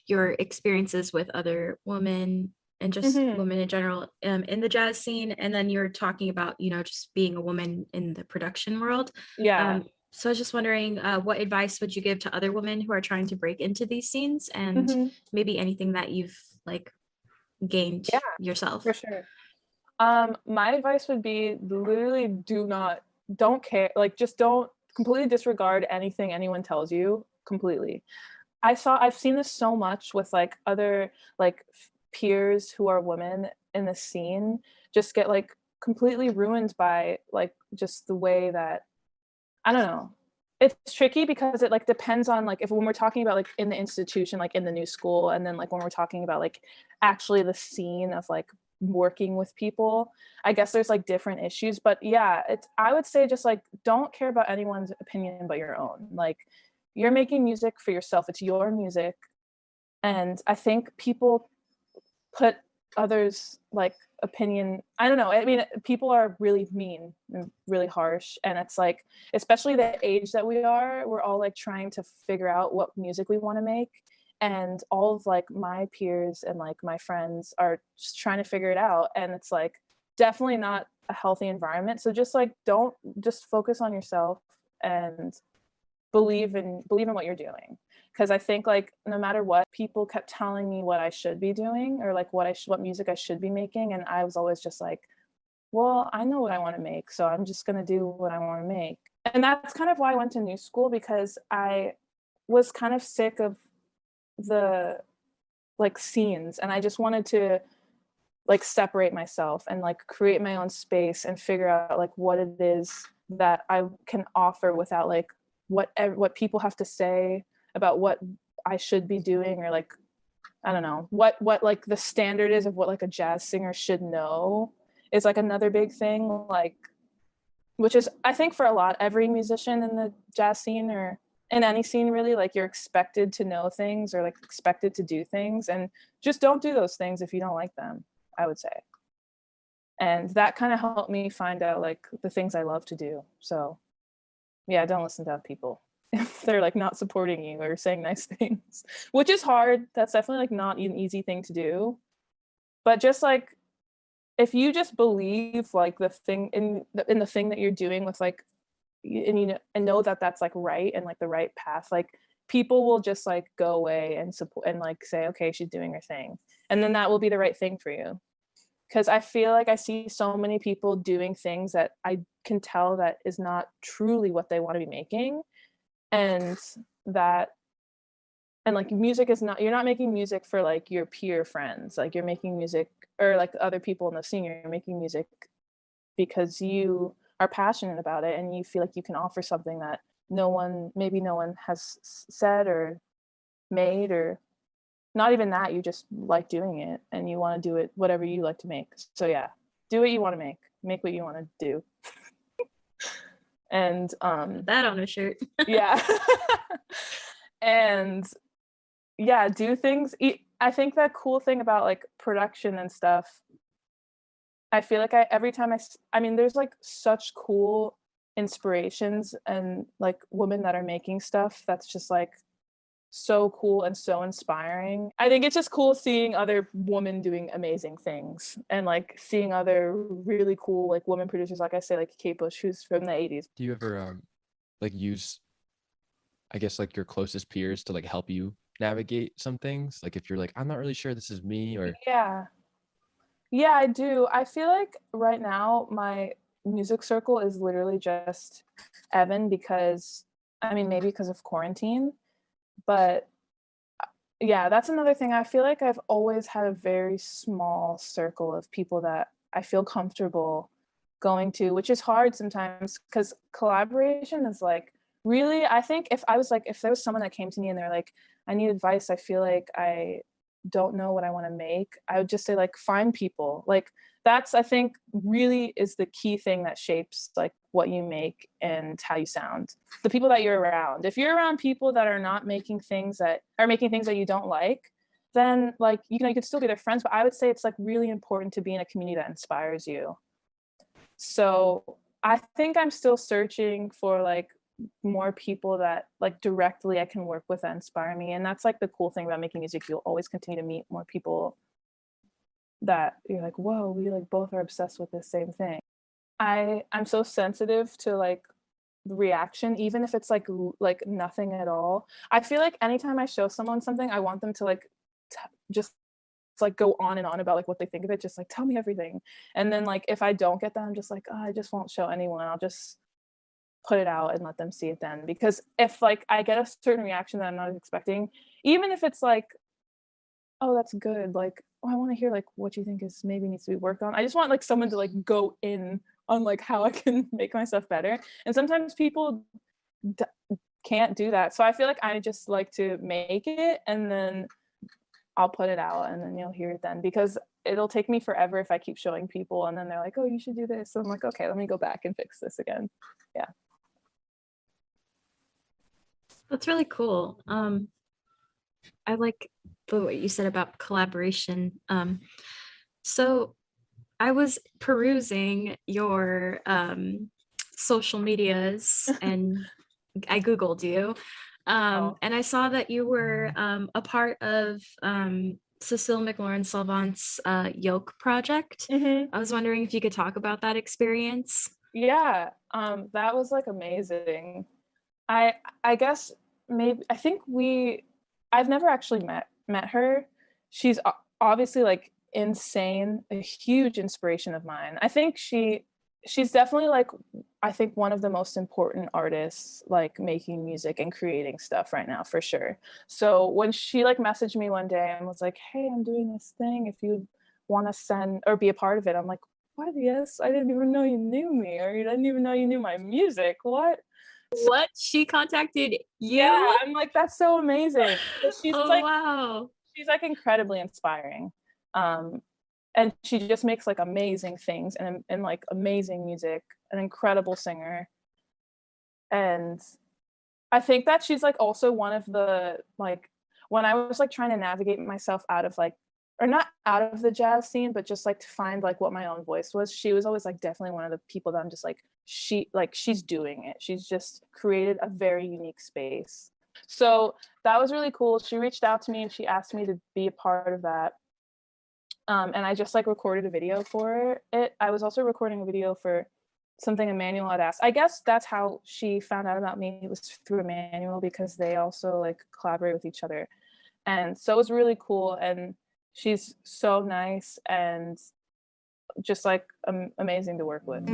your experiences with other women and just women in general in the jazz scene. And then you're talking about, you know, just being a woman in the production world. Yeah. So I was just wondering, what advice would you give to other women who are trying to break into these scenes, and maybe anything that you've like gained yourself? For sure. My advice would be literally don't care. Like just don't completely disregard anything anyone tells you completely. I've seen this so much with like other like peers who are women in the scene just get like completely ruined by like just the way that, I don't know. It's tricky because it like depends on like if when we're talking about like in the institution, like in the new school, and then like when we're talking about like actually the scene of like working with people, I guess there's like different issues. But yeah, it's, I would say just like don't care about anyone's opinion but your own. Like you're making music for yourself. It's your music. And I think people put others like opinion, I don't know, I mean people are really mean and really harsh, and it's like especially the age that we are, we're all like trying to figure out what music we want to make, and all of like my peers and like my friends are just trying to figure it out, and it's like definitely not a healthy environment. So just like don't, just focus on yourself and believe in what you're doing, because I think like no matter what, people kept telling me what I should be doing or like what music I should be making, and I was always just like, well, I know what I want to make, so I'm just going to do what I want to make. And that's kind of why I went to new school, because I was kind of sick of the like scenes, and I just wanted to like separate myself and like create my own space and figure out like what it is that I can offer without like what people have to say about what I should be doing, or like I don't know what like the standard is of what like a jazz singer should know is like another big thing, like which is I think for every musician in the jazz scene or in any scene really, like you're expected to know things or like expected to do things, and just don't do those things if you don't like them, I would say. And that kind of helped me find out like the things I love to do. So yeah, don't listen to people if they're like not supporting you or saying nice things, which is hard. That's definitely like not an easy thing to do. But just like if you just believe like the thing in the thing that you're doing with like, and you know, and know that that's like right and like the right path, like people will just like go away and support and like say, okay, she's doing her thing, and then that will be the right thing for you. Because I feel like I see so many people doing things that I can tell that is not truly what they want to be making, and that, and like music is not, you're not making music for like your peer friends, like you're making music, or like other people in the scene, you're making music because you are passionate about it and you feel like you can offer something that maybe no one has said or made, or not even that, you just like doing it and you want to do it whatever you like to make. So yeah, do what you want to make what you want to do. And that on a shirt. Yeah. And yeah, do things. I think the cool thing about like production and stuff, I feel like every time I mean there's like such cool inspirations and like women that are making stuff that's just like so cool and so inspiring. I think it's just cool seeing other women doing amazing things, and like seeing other really cool like women producers, like I say, like Kate Bush, who's from the 80s. Do you ever like use, I guess, like your closest peers to like help you navigate some things? Like if you're like, I'm not really sure this is me, or Yeah, I do. I feel like right now my music circle is literally just Evan, because I mean maybe because of quarantine, but yeah, that's another thing. I feel like I've always had a very small circle of people that I feel comfortable going to, which is hard sometimes because collaboration is like really, I think if there was someone that came to me and they're like, I need advice, I feel like I don't know what I want to make, I would just say like find people. Like that's, I think, really is the key thing that shapes like what you make and how you sound. The people that you're around. If you're around people that are not making things that are making things that you don't like, then like you could still be their friends, but I would say it's like really important to be in a community that inspires you. So I think I'm still searching for like more people that like directly I can work with that inspire me. And that's like the cool thing about making music. You'll always continue to meet more people that you're like, whoa, we like both are obsessed with the same thing. I'm so sensitive to like reaction, even if it's like nothing at all. I feel like anytime I show someone something, I want them to like just like go on and on about like what they think of it, just like tell me everything. And then like if I don't get that, I'm just like, oh, I just won't show anyone, I'll just put it out and let them see it then. Because if like I get a certain reaction that I'm not expecting, even if it's like, oh, that's good, like, oh, I want to hear like what you think is maybe needs to be worked on. I just want like someone to like go in on like how I can make myself better. And sometimes people can't do that. So I feel like I just like to make it and then I'll put it out and then you'll hear it then, because it'll take me forever if I keep showing people and then they're like, oh, you should do this. So I'm like, okay, let me go back and fix this again. Yeah. That's really cool. I like what you said about collaboration. So I was perusing your social medias and I Googled you. And I saw that you were a part of Cecile McLaurin-Salvant's Yoke project. I was wondering if you could talk about that experience. Yeah, that was like amazing. I guess maybe I've never actually met her. She's obviously like insane, a huge inspiration of mine. I think she's definitely like, I think one of the most important artists like making music and creating stuff right now, for sure. So when she like messaged me one day and was like, hey, I'm doing this thing, if you want to send or be a part of it, I'm like, what? Yes, I didn't even know you knew me, or I didn't even know you knew my music. What? She contacted you? Yeah, I'm like, that's so amazing. She's wow. She's like incredibly inspiring. And she just makes like amazing things and like amazing music, an incredible singer. And I think that she's like also one of the, like, when I was like trying to navigate myself out of like, or not out of the jazz scene, but just like to find like what my own voice was, she was always like definitely one of the people that I'm just like, she's doing it. She's just created a very unique space. So that was really cool. She reached out to me and she asked me to be a part of that. And I just like recorded a video for it. I was also recording a video for something Emmanuel had asked. I guess that's how she found out about me. It was through Emmanuel, because they also like collaborate with each other. And so it was really cool. And she's so nice and just like amazing to work with.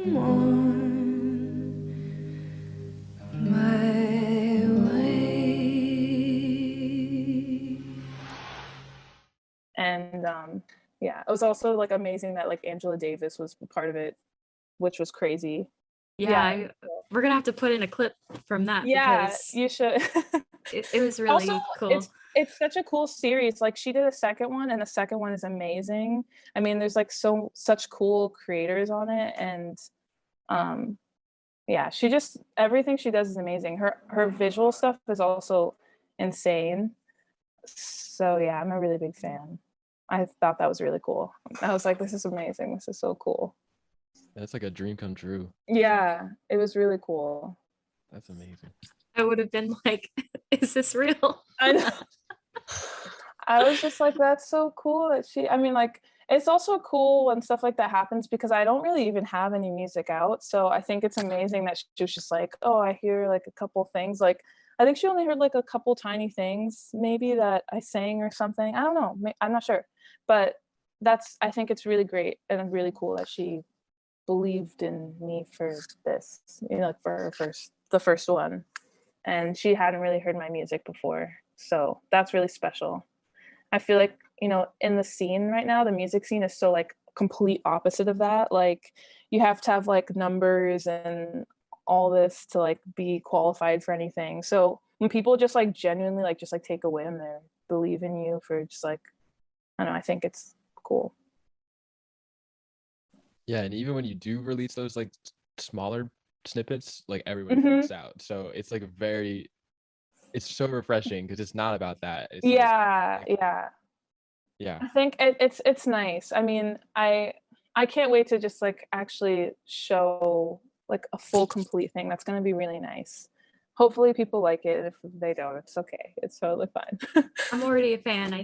I'm on my way. And yeah, it was also like amazing that like Angela Davis was part of it, which was crazy. Yeah, we're gonna have to put in a clip from that. Yeah, because you should. it was really also, cool. It's such a cool series. Like she did a second one, and the second one is amazing. I mean, there's like such cool creators on it, and yeah, she just everything she does is amazing. Her visual stuff is also insane. So yeah, I'm a really big fan. I thought that was really cool. I was like, this is amazing. This is so cool. That's like a dream come true. Yeah, it was really cool. That's amazing. I would have been like, is this real? I know. I was just like, that's so cool that I mean, like, it's also cool when stuff like that happens because I don't really even have any music out. So I think it's amazing that she was just like, oh, I hear like a couple things. Like, I think she only heard like a couple tiny things maybe that I sang or something. I don't know. I'm not sure. But I think it's really great and really cool that she believed in me for this, you know, for the first one. And she hadn't really heard my music before. So that's really special. I feel like, you know, in the scene right now, the music scene is so like complete opposite of that. Like you have to have like numbers and all this to like be qualified for anything. So when people just like genuinely like just like take a whim and believe in you for just like, I don't know, I think it's cool. Yeah, and even when you do release those like smaller snippets, like everyone freaks out. So it's like it's so refreshing because it's not about that. It's yeah. I think it's nice. I mean, I can't wait to just like actually show like a full complete thing. That's going to be really nice. Hopefully people like it. If they don't, it's okay. It's totally fine. I'm already a fan, I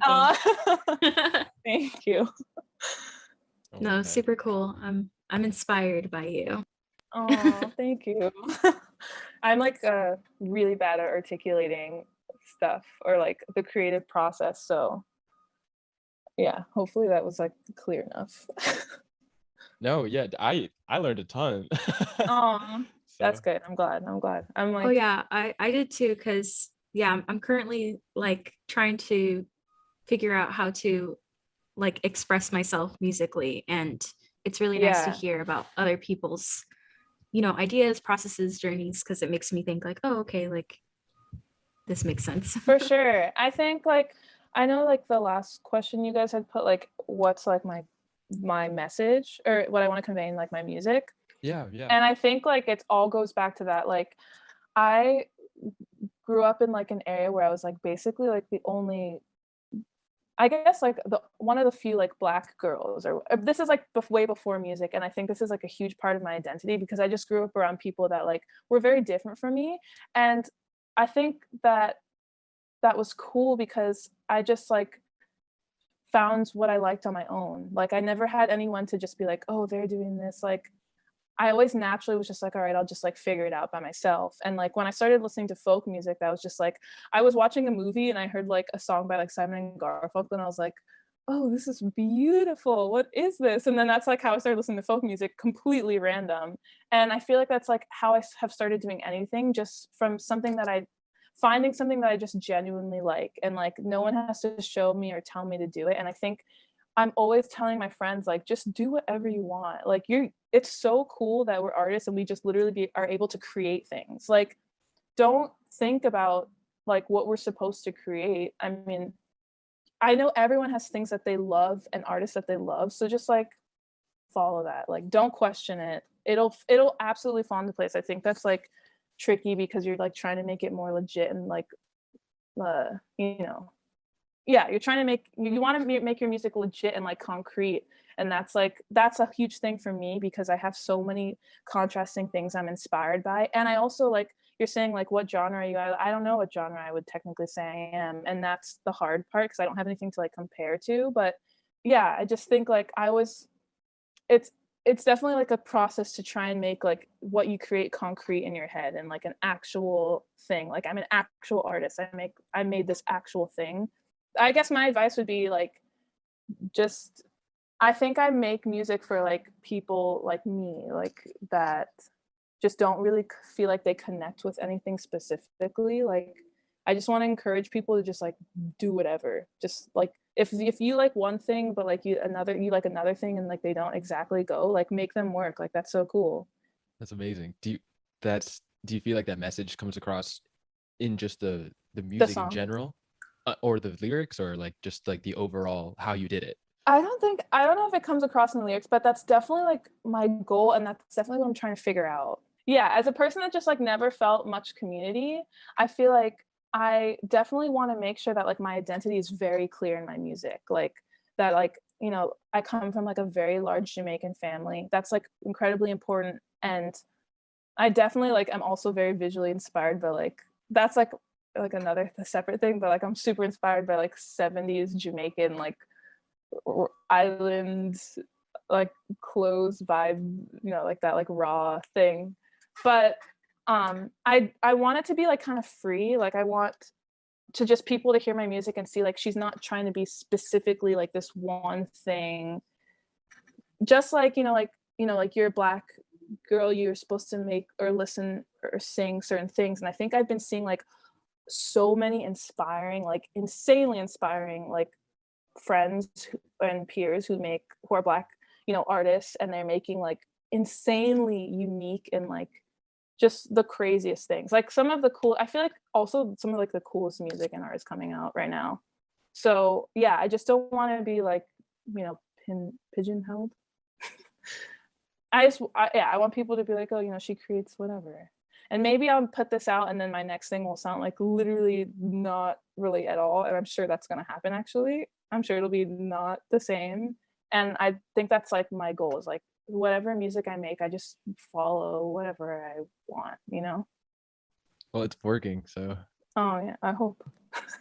think. Thank you. No, super cool. I'm inspired by you. Oh, thank you. I'm like really bad at articulating stuff or like the creative process. So yeah, hopefully that was like clear enough. No, yeah, I learned a ton. Oh, that's good. I'm glad. I'm like, oh yeah, I did too, because yeah, I'm currently like trying to figure out how to like express myself musically, and it's really nice to hear about other people's, you know, ideas, processes, journeys, because it makes me think like, oh, okay, like this makes sense. For sure. I think like I know like the last question you guys had put like what's like my message or what I want to convey in like my music. Yeah. And I think like it all goes back to that. Like I grew up in like an area where I was like basically like the only, I guess like one of the few like Black girls, or this is like way before music, and I think this is like a huge part of my identity because I just grew up around people that like were very different from me, and I think that was cool because I just like found what I liked on my own. Like I never had anyone to just be like, oh, they're doing this. Like I always naturally was just like, all right, I'll just like figure it out by myself. And like when I started listening to folk music, that was just like, I was watching a movie and I heard like a song by like Simon and Garfunkel and I was like, oh, this is beautiful. What is this? And then that's like how I started listening to folk music, completely random. And I feel like that's like how I have started doing anything, just from finding something that I just genuinely like. And like no one has to show me or tell me to do it. And I think I'm always telling my friends, like, just do whatever you want. Like it's so cool that we're artists and we just literally are able to create things. Like, don't think about like what we're supposed to create. I mean, I know everyone has things that they love and artists that they love. So just like follow that. Like, don't question it. It'll absolutely fall into place. I think that's like tricky because you're like trying to make it more legit and like, you know, yeah, you're trying to you want to make your music legit and like concrete, and that's a huge thing for me because I have so many contrasting things I'm inspired by. And I also, like you're saying, like what genre are you? I don't know what genre I would technically say I am, and that's the hard part because I don't have anything to like compare to. But yeah, I just think like it's definitely like a process to try and make like what you create concrete in your head and like an actual thing. Like I'm an actual artist. I made this actual thing. I guess my advice would be like, just, I think I make music for like people like me, like that just don't really feel like they connect with anything specifically. Like I just want to encourage people to just like do whatever. Just like if you like one thing but like you like another thing and like they don't exactly go, like make them work. Like that's so cool. That's amazing. Do you feel like that message comes across in just the music in general, or the lyrics, or like just like the overall how you did it? I don't know if it comes across in the lyrics, but that's definitely like my goal, and that's definitely what I'm trying to figure out. Yeah, as a person that just like never felt much community, I feel like I definitely want to make sure that like my identity is very clear in my music. Like that, like, you know, I come from like a very large Jamaican family. That's like incredibly important. And I definitely like I'm also very visually inspired by like that's like another separate thing, but like I'm super inspired by like 70s Jamaican like island like clothes vibe, you know, like that like raw thing. But I want it to be like kind of free. Like I want to just people to hear my music and see like she's not trying to be specifically like this one thing. Just like, like you're a Black girl, you're supposed to make or listen or sing certain things. And I think I've been seeing like so many inspiring, like insanely inspiring, like friends and peers who are Black, artists, and they're making like insanely unique and like just the craziest things. Like I feel like also some of like the coolest music and art is coming out right now. So yeah, I just don't want to be like, pigeonholed. I want people to be like, oh, she creates whatever. And maybe I'll put this out and then my next thing will sound like literally not really at all. And I'm sure that's going to happen, actually. I'm sure it'll be not the same. And I think that's like my goal is like whatever music I make, I just follow whatever I want, Well, it's working, so. Oh, yeah, I hope.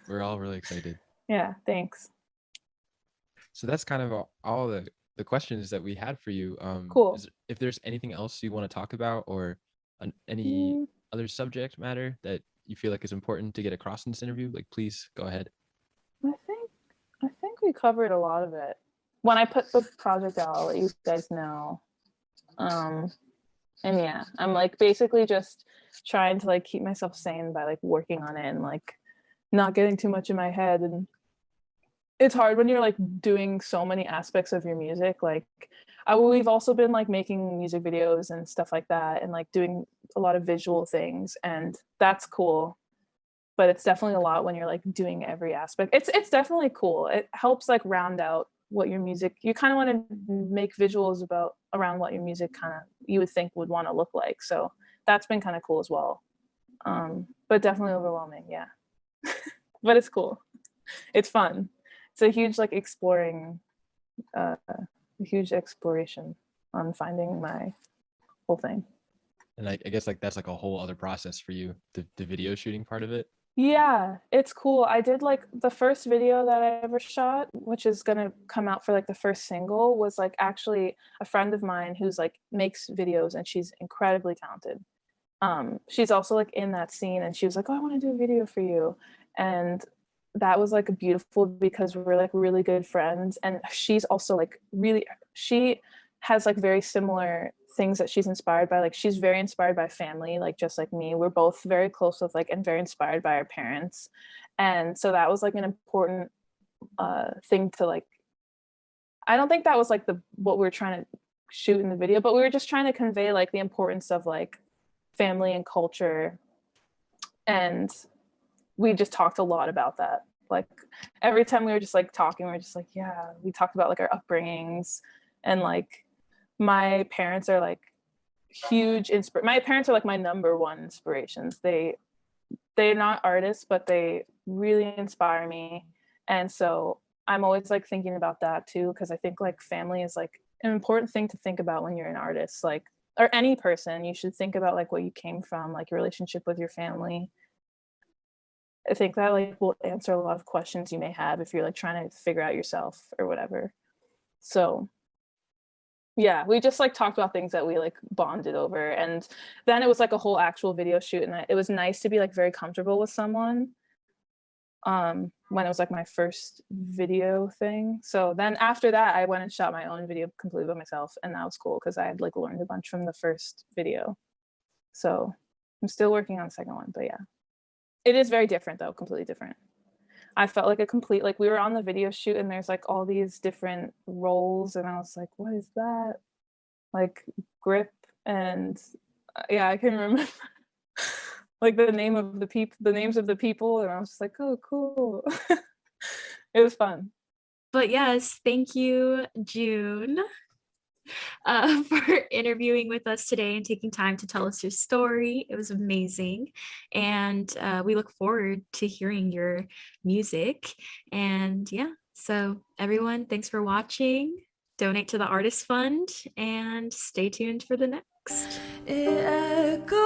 We're all really excited. Yeah, thanks. So that's kind of all the questions that we had for you. Cool. If there's anything else you want to talk about, or any other subject matter that you feel like is important to get across in this interview, like please go ahead. I think we covered a lot of it. When I put the project out, I'll let you guys know. And yeah, I'm like basically just trying to like keep myself sane by like working on it and like not getting too much in my head. And it's hard when you're like doing so many aspects of your music. Like we've also been like making music videos and stuff like that, and like doing a lot of visual things, and that's cool. But it's definitely a lot when you're like doing every aspect. It's definitely cool. It helps like round out what your music, you kind of want to make visuals around what your music kind of you would think would want to look like. So that's been kind of cool as well. But definitely overwhelming, yeah. But it's cool. It's fun. It's a huge like exploration on finding my whole thing. And I guess like that's like a whole other process for you, the video shooting part of it. Yeah, it's cool. I did like the first video that I ever shot, which is gonna come out for like the first single, was like actually a friend of mine who's like makes videos, and she's incredibly talented. She's also like in that scene, and she was like, oh, I want to do a video for you. And that was like beautiful because we're like really good friends, and she's also like she has like very similar things that she's inspired by. Like she's very inspired by family, like just like me. We're both very close with like and very inspired by our parents, and so that was like an important thing to like. I don't think that was like what we were trying to shoot in the video, but we were just trying to convey like the importance of like family and culture, and we just talked a lot about that. Like every time we were just like talking, we were just like, yeah, we talked about like our upbringings, and like my parents are like huge my parents are like my number one inspirations. They're not artists, but they really inspire me. And so I'm always like thinking about that too, because I think like family is like an important thing to think about when you're an artist, like, or any person. You should think about like what you came from, like your relationship with your family. I think that like will answer a lot of questions you may have if you're like trying to figure out yourself or whatever. So yeah, we just like talked about things that we like bonded over, and then it was like a whole actual video shoot, and it was nice to be like very comfortable with someone. when it was like my first video thing. So then after that, I went and shot my own video completely by myself, and that was cool because I had like learned a bunch from the first video. So I'm still working on the second one, but yeah, it is very different though, completely different. I felt like a complete, like we were on the video shoot and there's like all these different roles, and I was like, what is that? Like grip and yeah, I can remember like the names of the people, and I was just like, oh, cool. It was fun. But yes, thank you, June, for interviewing with us today and taking time to tell us your story. It was amazing, and we look forward to hearing your music. And yeah, so everyone, thanks for watching. Donate to the Artist Fund and stay tuned for the next. It echoes